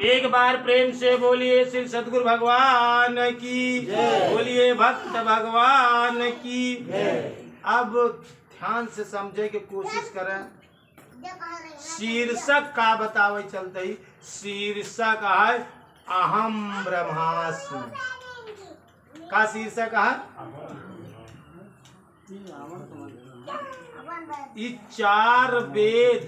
एक बार प्रेम से बोलिए श्री सद्गुरु भगवान की, बोलिए भक्त भगवान की। अब ध्यान से समझे की कोशिश करें। शीर्षक का बतावे चलते ही, शीर्षक है अहम ब्रह्मास्मि। का शीर्षक है? ये चार वेद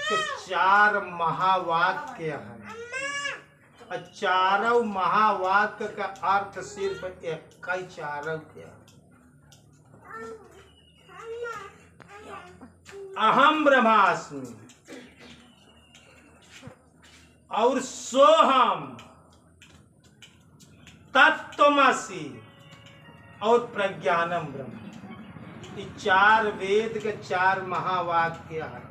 के चार महावाक्य है। चारों महावाक्य का अर्थ सिर्फ एक का ही चारों क्या? अहम ब्रह्मास्मि और सोहम तत्त्वमसि और प्रज्ञानम ब्रह्म। ये चार वेद के चार महावाक्य है।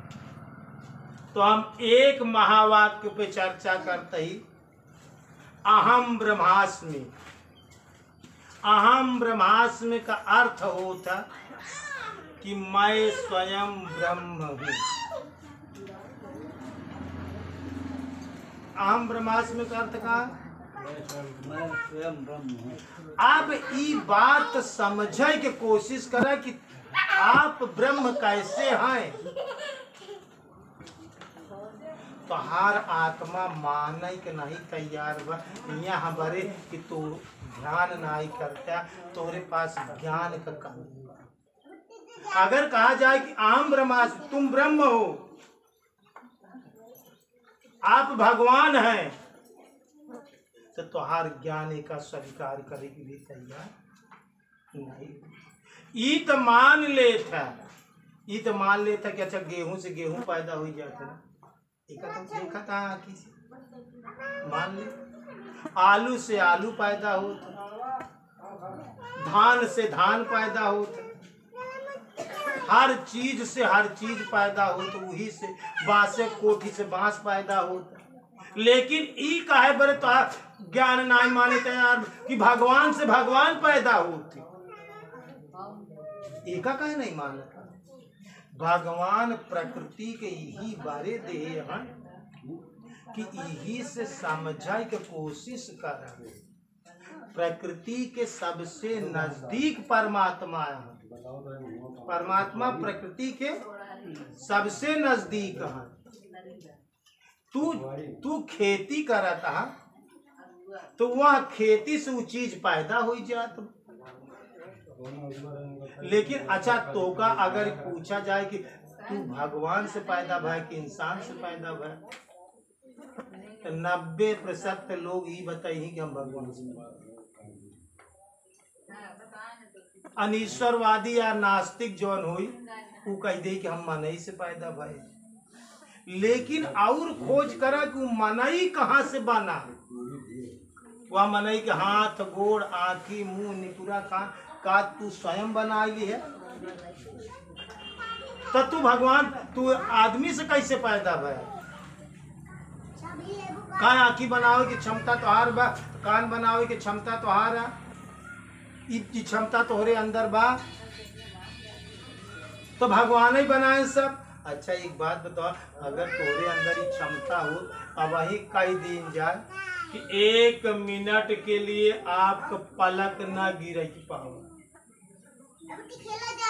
तो हम एक महावाक्य पे चर्चा करते ही, अहम ब्रह्मास्मि। अहम ब्रह्मास्मि का अर्थ होता कि मैं स्वयं ब्रह्म हूँ। अहम ब्रह्मास्मि का अर्थ का मैं स्वयं ब्रह्म हूँ। आप ये बात समझे की कोशिश करें कि आप ब्रह्म कैसे हैं। तो हर आत्मा माने के नहीं तैयार बा। यहाँ हमारे कि तू ध्यान नहीं करता, तोरे पास ज्ञान का कमी बा। अगर कहा जाए कि अहम ब्रह्मास्मि, तुम ब्रह्म हो, आप भगवान हैं, तो तुहार ज्ञान का स्वीकार करे की भी तैयार नहीं। ई तो मान लेता, ई तो मान लेता कि अच्छा गेहूं से गेहूं पैदा हो जाता है। एक तो देखा था आँखी से, मान ले। आलू से आलू पैदा होता, धान से धान पैदा होता, हर चीज से हर चीज पैदा होता, वही से बांस कोठी से बांस पैदा होता। लेकिन ई काहे बरे तो ज्ञान नहीं माने तैयार कि भगवान से भगवान पैदा होते। एका काहे नहीं मानता? भगवान प्रकृति के यही बारे दे हैं कि यही से समझाई के कोशिश कर। प्रकृति के सबसे नजदीक परमात्मा है। परमात्मा प्रकृति के सबसे नजदीक है। तू खेती करता तो वह खेती से वो चीज पैदा हो जात। लेकिन अच्छा तो का अगर पूछा जाए कि तू भगवान से पैदा भय कि इंसान से पैदा भय, तो 90% लोग ये बताइए कि हम भगवान से। अनीश्वरवादी या नास्तिक जौन हुई वो कह दे कि हम मनई से पैदा भय। लेकिन और खोज करा कि मनई कहाँ से बना है। वह मनई के हाथ गोड़ आँखी मुंह निपुरा का तू स्वयं बना ली है। तो तू भगवान, तू आदमी से कैसे पैदा भया? का आँखी बनावे की क्षमता तोहार बा, कान बनावे की क्षमता तोहार है, ई क्षमता तोहरे अंदर बा, तो भगवान ही बनाए सब। अच्छा एक बात बताओ, अगर तोहरे अंदर ही क्षमता हो, अब वही कई दिन जाए कि 1 मिनट के लिए आपका पलक ना गिरे की पाओ,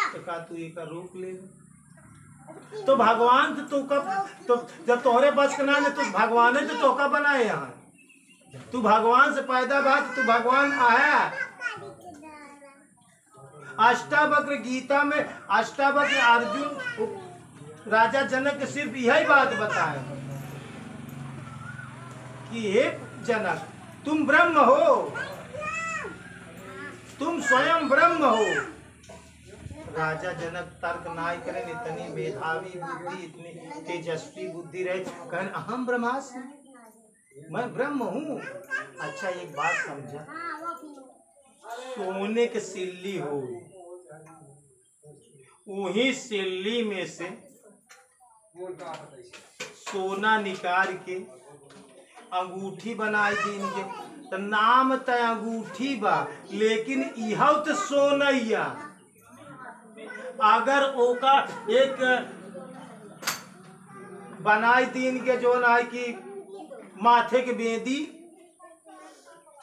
तो का तू एक रोक ले? तो भगवान तो कब, तो जब तोहरे बस का ना, तो भगवान ने तो का बनाए यहाँ। तू भगवान से पैदा बात, तू भगवान आया। अष्टावक्र गीता में अष्टावक्र अर्जुन राजा जनक सिर्फ यही बात बताए कि हे जनक, तुम ब्रह्म हो, तुम स्वयं ब्रह्म हो। राजा जनक तर्क नहीं करें, इतनी मेधावी बुद्धि, इतनी तेजस्वी बुद्धि रहे, कहन अहम ब्रह्मास्मि, मैं ब्रह्म हूँ। अच्छा एक बात समझा, सोने के सिल्ली हो, वही सिल्ली में से सोना निकाल के अंगूठी बनाई दिन के, तो नाम तो अंगूठी बा, लेकिन यह तो सोनैया। अगर ओका एक बनाई दीन के जो ना कि माथे के बेदी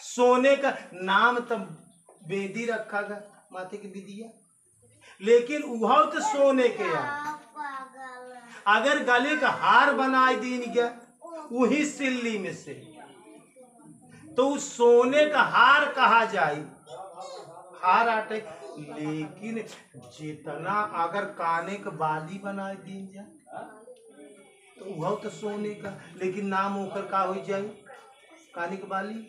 सोने का नाम तब बेदी रखा गया माथे के बिदिया, लेकिन वह तो सोने के है। अगर गले का हार बनाई दीन गया वही सिल्ली में से, तो उस सोने का हार कहा जाए, हार आटे। लेकिन जितना अगर काने का बाली बनाए दीन जाए तो वह तो सोने का, लेकिन नाम होकर का हो जाए काने का बाली।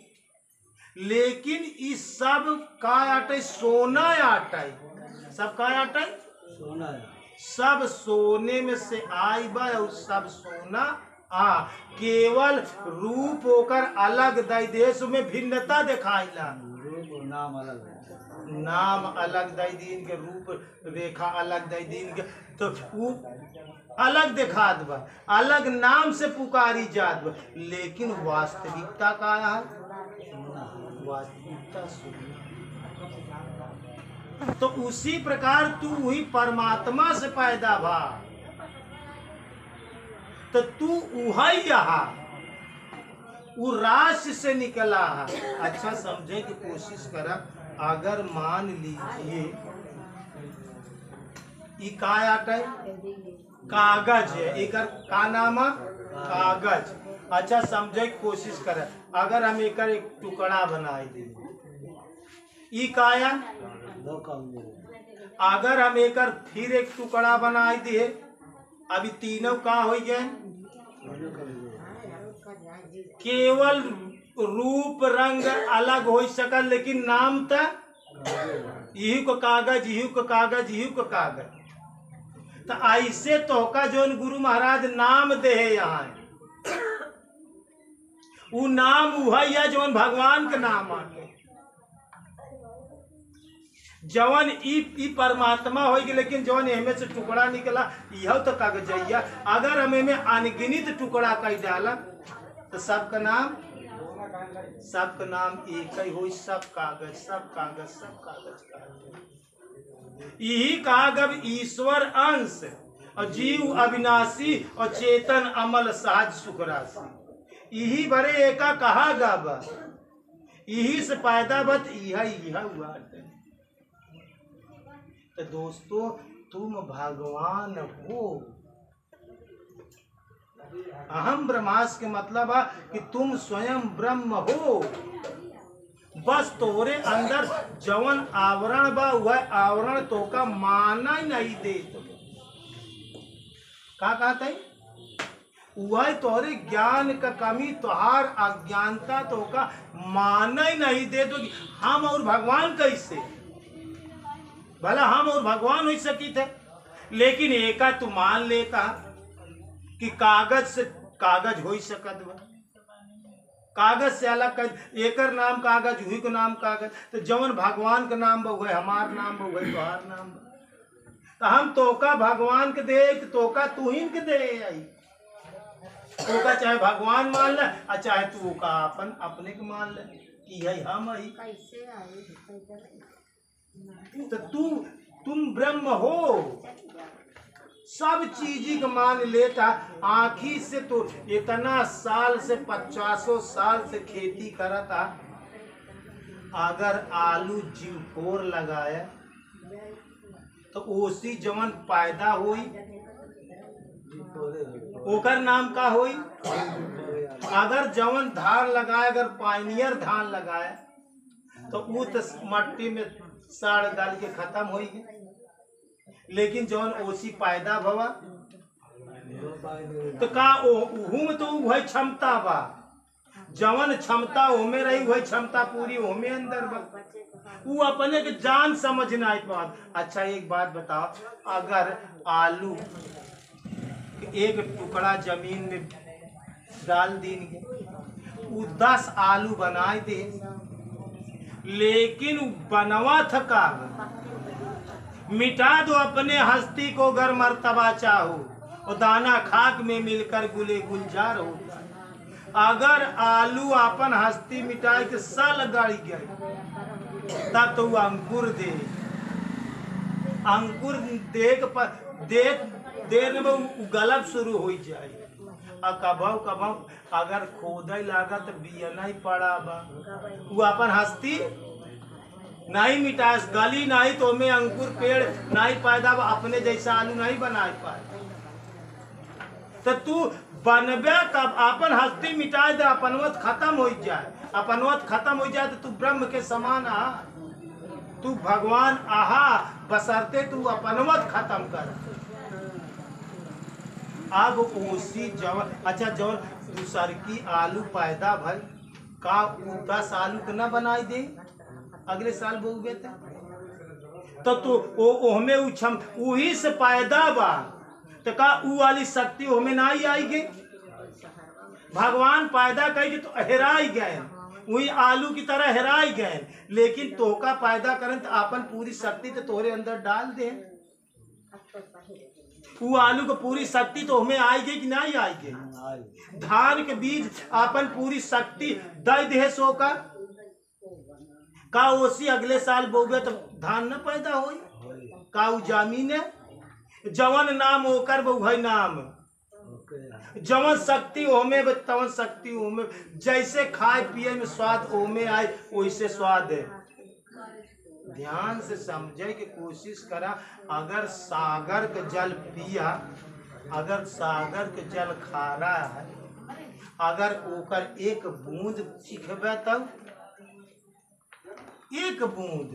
लेकिन इस सब का आटे सोना आटे, सब का आटे सोना है। सब सोने में से आई बा और सब सोना आ, केवल रूप होकर अलग दई देश में भिन्नता दिखाईला, रूप और नाम अलग है। नाम अलग दई दीन के, रूप रेखा अलग दई दीन के, तो वो अलग दिखात बा, अलग नाम से पुकारी जात बा, लेकिन वास्तविकता का है, वास्तविकता सोना। तो उसी प्रकार तू हुई परमात्मा से पैदा भा, तो तू वही यहाँ वो राशि से निकला है। अच्छा समझे की कोशिश करा। अगर मान लीजिए ये का आटा कागज है, एक का नाम है कागज। अच्छा समझे की कोशिश करा। अगर हम एक टुकड़ा बनाए दे ई काया, दो काम अगर हम एक फिर एक टुकड़ा बनाए दिए, अभी तीनों का हो गए, केवल रूप रंग अलग हो सकल, लेकिन नाम तो यही को कागज, यही को कागज, यही को कागज। तो ऐसे तो का जो गुरु महाराज नाम दे है यहाँ, वो नाम वही है जौन भगवान के नाम आते, जवन ई परमात्मा होगी। लेकिन जवन एमे से टुकड़ा निकला यह तो कागजैया। अगर हम में अनगिनित टुकड़ा कई डाला तो सबका नाम एक ही हो, सब कागज, सब कागज, सब कागज। यही कागज ईश्वर अंश और जीव अविनाशी और चेतन अमल सहज सुख राशि, यही बड़े एका कहा गाबा, यही से पैदा बत यह हुआ। तो दोस्तों तुम भगवान हो। अहम ब्रह्मास्म के मतलब है कि तुम स्वयं ब्रह्म हो। बस तोरे अंदर जवन आवरण बा वह आवरण तो का माना ही नहीं दे। का कहते हैं वह तोरे ज्ञान का कमी, तोहार अज्ञानता तो का माना ही नहीं दे। तो हम और भगवान कैसे, भला हम और भगवान हो सकी थे। लेकिन एका तू मान लेता कि कागज से कागज हो सकत बा, कागज से अलग कर एकर नाम कागज, हुई को नाम कागज। तो जवन भगवान का नाम बा वही हमार नाम बा, वही तोहार नाम बा। तो हम तोका भगवान के दे, तोका तू ही के दे आई। तोका चाहे भगवान मान ले और चाहे तू का अपन अपने के मान ले कि है हम आई। तो तुम ब्रह्म हो। सब चीज को मान लेता। आँखी से तो इतना साल से 50 साल से खेती करता, अगर आलू जीवफोर लगाया तो ओसी जवन पैदा हुई ओकर नाम का हुई। अगर जवन धान लगाए, अगर पाइनियर धान लगाए तो वो तो मट्टी में साड़ डाल के खत्म हो गई। लेकिन जवन ओसी पैदा भवा तो का ओहू में तो वही क्षमता बा, जवन क्षमता ओमे रही वही क्षमता पूरी ओमे अंदर बा। वो अपने के जान समझना एक बात। अच्छा एक बात बताओ, अगर आलू एक टुकड़ा जमीन में डाल देंगे, वो 10 आलू बनाए दे, लेकिन बनवा थका मिटा दो अपने हस्ती को गर मर्तबा चाहो, और दाना खाक में मिलकर गुले गुलजार होता। अगर आलू अपन हस्ती मिटाए के साल गड़ गए तब तो वो अंकुर दे, अंकुर देख पर देर में गलब शुरू हो जाए। कभौ कभौ अगर खोदे लागा तो बिया नहीं पड़ा बा, वो अपन हस्ती नहीं मिटास, गली नहीं तो में अंकुर पेड़ नहीं पैदा बा, अपने जैसा आलू नहीं बना पाए। तो तू बनबे कब अपन हस्ती मिटा दे, अपनवत खत्म हो जाए, अपनवत खत्म हो जाए तो तू ब्रह्म के समान आ, तू भगवान आहा, बसरते तू अपनवत खत्म कर। अब उसी जवन अच्छा जवन दूसर की आलू पैदा भाई का 10 आलू के न बनाई दे अगले साल बोगे तो तू ओहमे उछम वही से पैदा बा, तो का ऊ वाली शक्ति ओहमे नहीं आएगी। भगवान पैदा करेगी तो हेराई गए, वही आलू की तरह हेराई गए, लेकिन तोका पैदा करें तो अपन पूरी शक्ति तो तोरे अंदर डाल दे, वो आलू को पूरी शक्ति तो हमें आएगी कि नहीं आएगी। धान के बीज अपन पूरी शक्ति दे दे सो का ओसी अगले साल बोगे तो धान न पैदा हो का उ जमीन है जवन नाम होकर वही नाम, जवन शक्ति ओमे तवन शक्ति ओमे, जैसे खाए पिए में स्वाद ओमे आए वैसे स्वाद है। ध्यान से समझे की कोशिश करा, अगर सागर के जल पिया, अगर सागर के जल खारा है, अगर ओकर एक बूंद चिखबे तब एक बूंद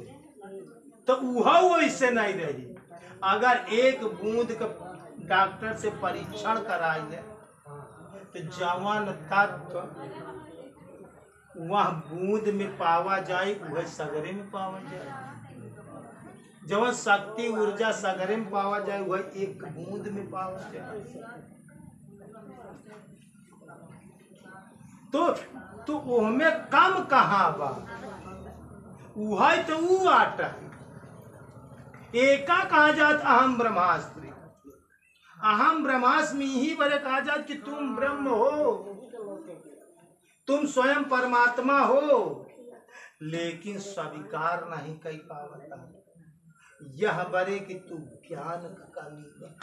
तो वैसे नहीं रही। अगर एक बूंद का डॉक्टर से परीक्षण कराई ले तो जवन तत्व वह बूंद में पावा जाए वह सगरे में पावा जाए, जवन शक्ति ऊर्जा सगरे में पावा जाए वह एक बूंद में पावा जाए। तो ओहमे कम कहाँ बा, वह तो ऊ आटा एका कहा जात अहम ब्रह्मास्त्र, अहम ब्रह्मास्मि ही बड़े कहा जात कि तुम ब्रह्म हो, तुम स्वयं परमात्मा हो, लेकिन स्वीकार नहीं कर पावता। यह बरे कि तू ज्ञान का कमी है,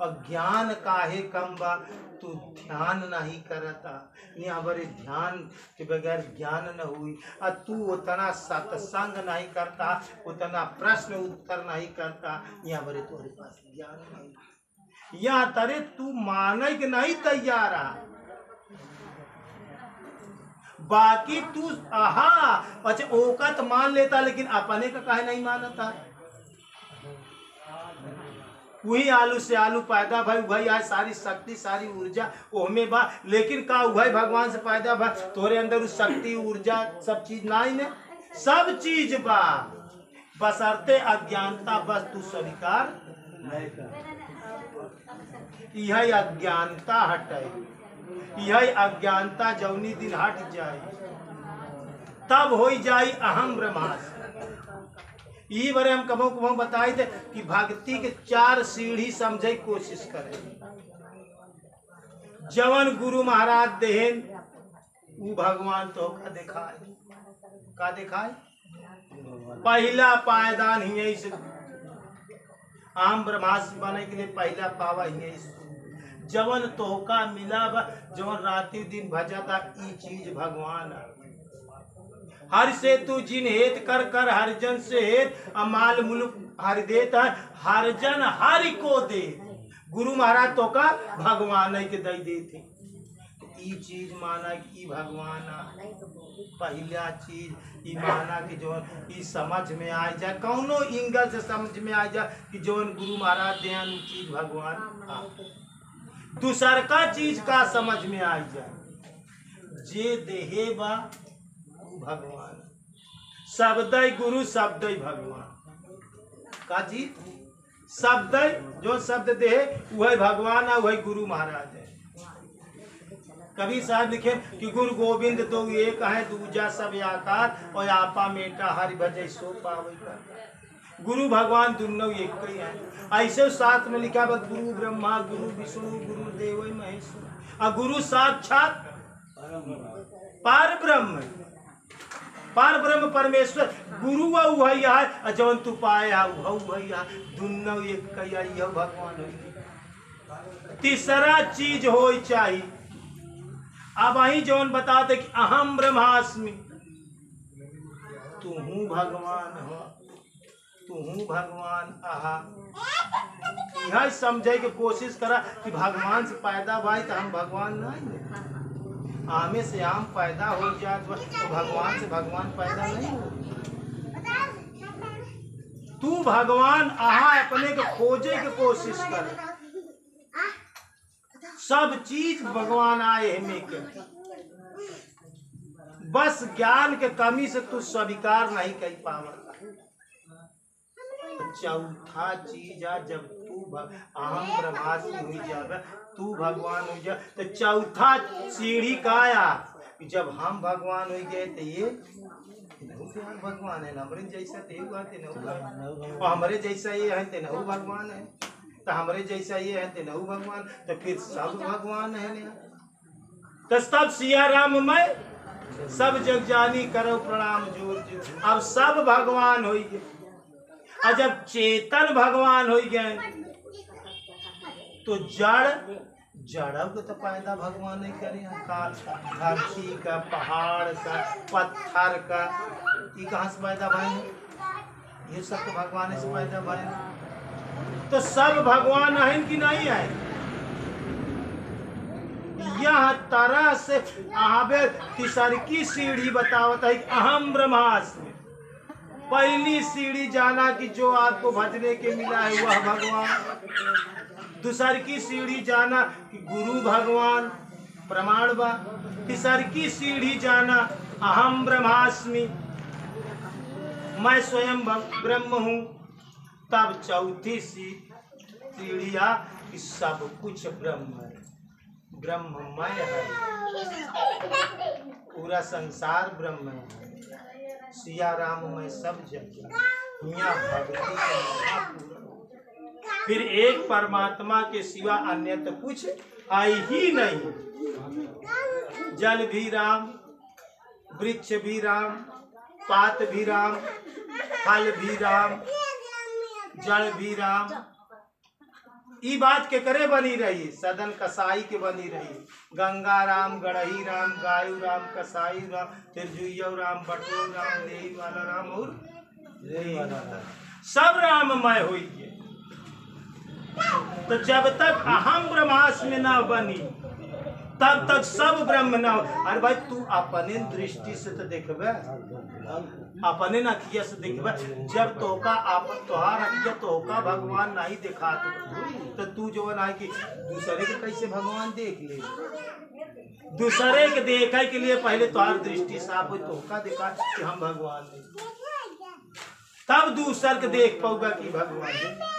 और ज्ञान काहे कम बा, तू ध्यान नहीं करता। यहाँ बड़े ध्यान के बगैर ज्ञान न हुई, और तू उतना सत्संग नहीं करता, उतना प्रश्न उत्तर नहीं करता, यहाँ बड़े तुम्हारे पास ज्ञान नहीं। यहाँ तरे तू माने के नहीं तैयार है, बाकी तू आहा अच्छा ओका तो मान लेता, लेकिन अपने का काहे नहीं मानता। वही आलू से आलू पैदा भाई, वही आज सारी शक्ति सारी ऊर्जा ओहमे बा, लेकिन का वही भगवान से पैदा बा, तोरे अंदर उस शक्ति ऊर्जा सब चीज नहीं ने, सब चीज बा, बसरते अज्ञानता बस तू स्वीकार नहीं कर। यह अज्ञानता हटे, यह अज्ञानता जौनी दिन हट जाए तब हो जाए अहम ब्रह्मास्मि। ई बारे हम कबो कबो बताई थे कि भक्ति के 4 सीढ़ी समझे कोशिश करें। जवन गुरु महाराज देहन वो भगवान तो का दिखाए, का दिखाए पहला पायदान ही से आम ब्रह्मास्मि बने के लिए पहला पावा ही जवन तोहका मिला बा, जवन राति दिन भजता ई चीज भगवान हर से तू जिन हेत कर कर हरिजन से हेत अमाल मुल्क हर देता है, हरिजन हरि को दे। गुरु महाराज तो का भगवान के दे देते, ई चीज माना कि भगवान पहला चीज ई माना कि जो ई समझ में आ जाए, कौनो एंगल से समझ में आ जाए कि जो गुरु महाराज देन चीज भगवान। दूसर का चीज का समझ में आ जाए, जे देहे बा भगवान, शब्दय गुरु शब्दय भगवान का जी, शब्दय जो शब्द दे वही भगवान है, वही गुरु महाराज है। कभी साहब लिखे कि गुरु गोविंद तो एक है, दूजा सब आकार, और आपा मेटा हरि भजय सो पावे का। गुरु भगवान दोनों एक ही है। ऐसे साथ में लिखा है गुरु ब्रह्मा गुरु विष्णु गुरु देव महेश्वर, और गुरु साक्षात पार ब्रह्म, पार ब्रह्म परमेश्वर। गुरु वही है, जवन तू पाया वही है, दोनों एक कहिया भगवान है। तीसरा चीज हो चाहिए। अब वही जौन बताते कि अहम ब्रह्मास्मि, तू हूँ भगवान हो, तू हूँ भगवान आहा। यह समझे के कोशिश करा कि भगवान से पैदा भाई तो हम भगवान नहीं। आमे से आम पैदा हो जाए तो भगवान से भगवान पैदा नहीं हो। तू भगवान आहा अपने के खोजे के कोशिश कर। सब चीज भगवान आए हमें के, बस ज्ञान के कमी से तू स्वीकार नहीं कर पावा। चौथा चीज है जब तू अहम ब्रह्मास्मि हो जावे, तू भगवान हो जा, तो चौथा सीढ़ी का आया कि जब हम भगवान हो गए तो ये भगवान है, हमारे जैसा तो हमारे जैसा ये है तो भगवान है, तो हमारे जैसा ये है तो भगवान, तो फिर सब भगवान है। तो तब सिया राम मैं सब जग जानी करो प्रणाम जोर जोर। अब सब भगवान हो गए, और जब चेतन भगवान हो गए तो जड़ को तो पैदा भगवान नहीं करे। धरती का, पहाड़ का, पत्थर का, ये कहाँ से पैदा भाई? ये सब तो भगवान से पैदा भाई। तो सब भगवान है कि नहीं है? यह तरह से आवे तीसर की सीढ़ी बतावत है कि अहम ब्रह्मास्मि। पहली सीढ़ी जाना कि जो आपको भजने के मिला है वह भगवान। दूसर की सीढ़ी जाना कि गुरु भगवान प्रमाण बा। तीसर की सीढ़ी जाना अहम ब्रह्मास्मि, मैं स्वयं ब्रह्म हूँ। तब चौथी सीढ़िया कि सब कुछ ब्रह्म है, ब्रह्ममय है, पूरा संसार ब्रह्म है। सिया राम में सब जगह मियाँ भक्ति का। फिर एक परमात्मा के सिवा अन्य तो कुछ आई ही नहीं। जल भी राम, वृक्ष भी राम, पात भी राम, फल भी राम, जल भी राम। ई बात के करे बनी रही, सदन कसाई के बनी रही। गंगा राम, गढ़ही राम, गायु राम, कसाई राम, तिरजुइयो राम, बटो राम, लेही वाला राम और लेही वाला राम। सब राममय हुई। तो जब तक अहम ब्रह्मास्मि न बनी तब तक सब ब्रह्म न हो। अरे भाई तू अपने दृष्टि से तो देखबे, अपने अखिया से देखबे। जब तोका तोहार अखिया तोका भगवान नहीं दिखा तो तू जो है कि दूसरे के कैसे भगवान देख ले? दूसरे के देखे के लिए पहले तोहार दृष्टि साफ हो, तोका दिखा कि हम भगवान नहीं, तब दूसर के देख पाऊगा कि भगवान है।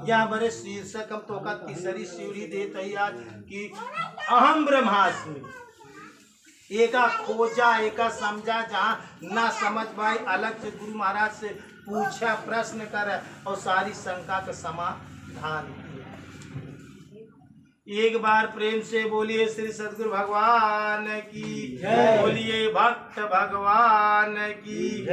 यहाँ बड़े शीर्षक हम तो का तीसरी सीढ़ी देते ही आज कि अहम ब्रह्मास्मि। एका खोजा, एका समझा, जहाँ ना समझ पाए अलग से गुरु महाराज से पूछा, प्रश्न करे और सारी शंका का समाधान किया। एक बार प्रेम से बोलिए श्री सद्गुरु भगवान की, बोलिए भक्त भगवान की।